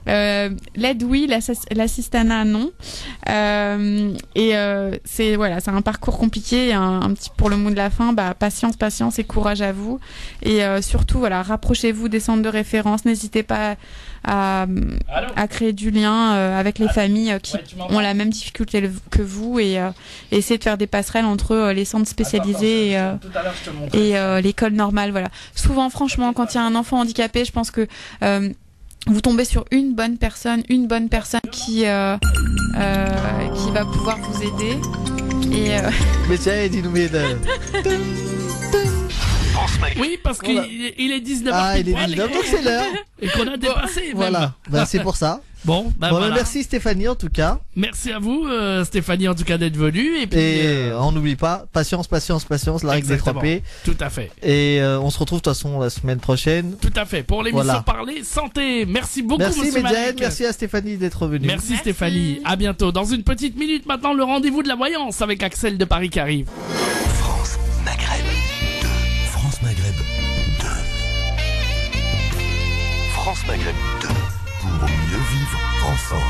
l'aide oui, l'assistanat non. C'est un parcours compliqué. Un petit pour le mot de la fin, patience et courage à vous. Et surtout voilà, rapprochez-vous des centres de référence. N'hésitez pas à créer du lien avec les familles qui ont la même difficulté que vous et essayer de faire des passerelles entre les centres spécialisés et l'école normale. Voilà. Souvent, franchement, quand il y a un enfant handicapé, je pense que vous tombez sur une bonne personne qui va pouvoir vous aider. Mais tiens, dis-nous, Oui, parce qu'il est 19h. Ah, il est 19h, donc c'est l'heure. Et qu'on a dépassé. Voilà, c'est pour ça. Bon, voilà. Merci Stéphanie en tout cas. Merci à vous Stéphanie en tout cas d'être venue. Et puis on n'oublie pas, patience, la règle des 3 P. Tout à fait. Et on se retrouve de toute façon la semaine prochaine. Tout à fait, pour l'émission Parler Santé. Merci beaucoup monsieur Malek. Merci à Stéphanie d'être venue. Merci Stéphanie, à bientôt. Dans une petite minute maintenant, le rendez-vous de la voyance avec Axel de Paris qui arrive. France Maghreb 2. France Maghreb 2. France Maghreb 2. Pour mieux vivre ensemble.